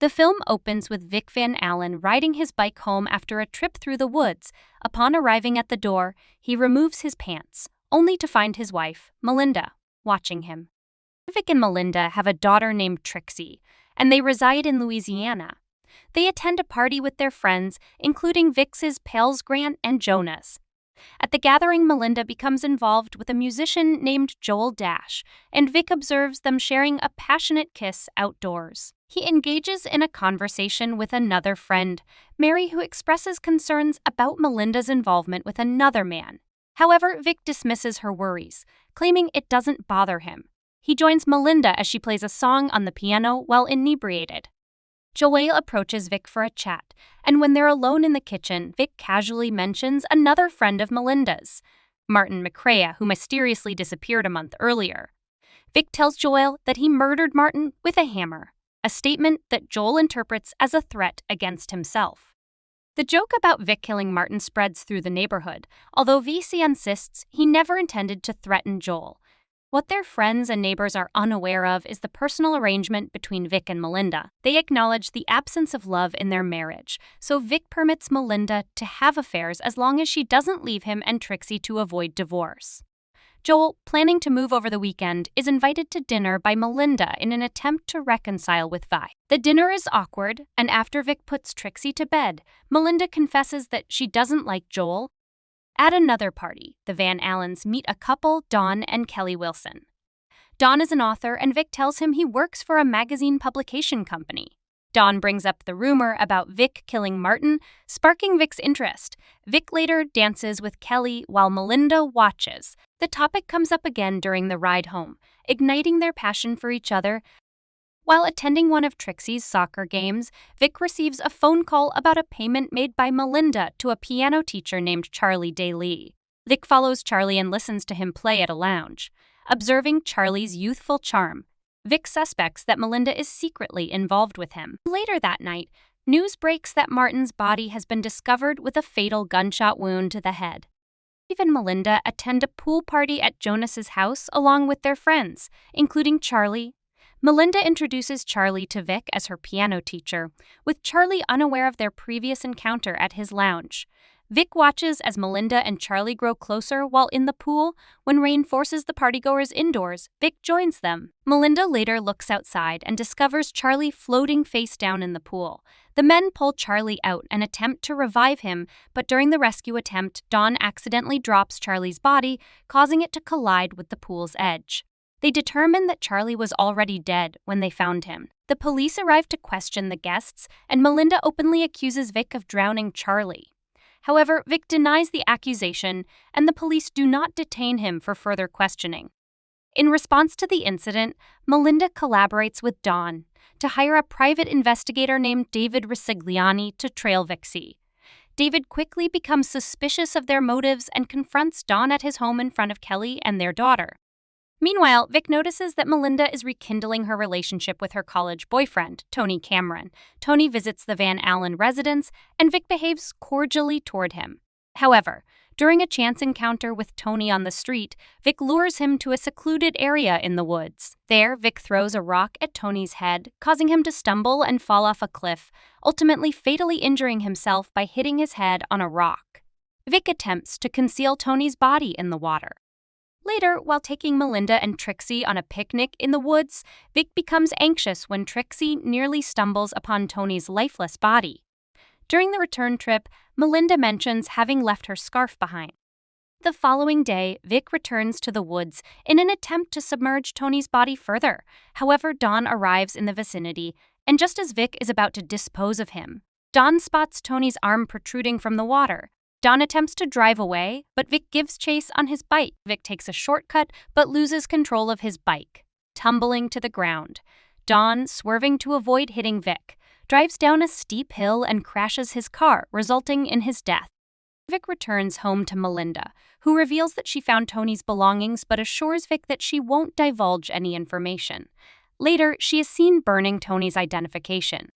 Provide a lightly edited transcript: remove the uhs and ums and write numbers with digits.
The film opens with Vic Van Allen riding his bike home after a trip through the woods. Upon arriving at the door, he removes his pants, only to find his wife, Melinda, watching him. Vic and Melinda have a daughter named Trixie, and they reside in Louisiana. They attend a party with their friends, including Vic's pals Grant and Jonas. At the gathering, Melinda becomes involved with a musician named Joel Dash, and Vic observes them sharing a passionate kiss outdoors. He engages in a conversation with another friend, Mary, who expresses concerns about Melinda's involvement with another man. However, Vic dismisses her worries, claiming it doesn't bother him. He joins Melinda as she plays a song on the piano while inebriated. Joel approaches Vic for a chat, and when they're alone in the kitchen, Vic casually mentions another friend of Melinda's, Martin McCrea, who mysteriously disappeared a month earlier. Vic tells Joel that he murdered Martin with a hammer, a statement that Joel interprets as a threat against himself. The joke about Vic killing Martin spreads through the neighborhood, although VC insists he never intended to threaten Joel. What their friends and neighbors are unaware of is the personal arrangement between Vic and Melinda. They acknowledge the absence of love in their marriage, so Vic permits Melinda to have affairs as long as she doesn't leave him and Trixie to avoid divorce. Joel, planning to move over the weekend, is invited to dinner by Melinda in an attempt to reconcile with Vi. The dinner is awkward, and after Vic puts Trixie to bed, Melinda confesses that she doesn't like Joel. At another party, the Van Allens meet a couple, Dawn and Kelly Wilson. Dawn is an author, and Vic tells him he works for a magazine publication company. Dawn brings up the rumor about Vic killing Martin, sparking Vic's interest. Vic later dances with Kelly while Melinda watches. The topic comes up again during the ride home, igniting their passion for each other. While attending one of Trixie's soccer games, Vic receives a phone call about a payment made by Melinda to a piano teacher named Charlie Daly. Vic follows Charlie and listens to him play at a lounge. Observing Charlie's youthful charm, Vic suspects that Melinda is secretly involved with him. Later that night, news breaks that Martin's body has been discovered with a fatal gunshot wound to the head. Steve and Melinda attend a pool party at Jonas's house along with their friends, including Charlie. Melinda introduces Charlie to Vic as her piano teacher, with Charlie unaware of their previous encounter at his lounge. Vic watches as Melinda and Charlie grow closer while in the pool. When rain forces the partygoers indoors, Vic joins them. Melinda later looks outside and discovers Charlie floating face down in the pool. The men pull Charlie out and attempt to revive him, but during the rescue attempt, Dawn accidentally drops Charlie's body, causing it to collide with the pool's edge. They determine that Charlie was already dead when they found him. The police arrive to question the guests, and Melinda openly accuses Vic of drowning Charlie. However, Vic denies the accusation, and the police do not detain him for further questioning. In response to the incident, Melinda collaborates with Dawn to hire a private investigator named David Risigliani to trail Vic. David quickly becomes suspicious of their motives and confronts Dawn at his home in front of Kelly and their daughter. Meanwhile, Vic notices that Melinda is rekindling her relationship with her college boyfriend, Tony Cameron. Tony visits the Van Allen residence, and Vic behaves cordially toward him. However, during a chance encounter with Tony on the street, Vic lures him to a secluded area in the woods. There, Vic throws a rock at Tony's head, causing him to stumble and fall off a cliff, ultimately fatally injuring himself by hitting his head on a rock. Vic attempts to conceal Tony's body in the water. Later, while taking Melinda and Trixie on a picnic in the woods, Vic becomes anxious when Trixie nearly stumbles upon Tony's lifeless body. During the return trip, Melinda mentions having left her scarf behind. The following day, Vic returns to the woods in an attempt to submerge Tony's body further. However, Dawn arrives in the vicinity, and just as Vic is about to dispose of him, Dawn spots Tony's arm protruding from the water. Dawn attempts to drive away, but Vic gives chase on his bike. Vic takes a shortcut, but loses control of his bike, tumbling to the ground. Dawn, swerving to avoid hitting Vic, drives down a steep hill and crashes his car, resulting in his death. Vic returns home to Melinda, who reveals that she found Tony's belongings but assures Vic that she won't divulge any information. Later, she is seen burning Tony's identification.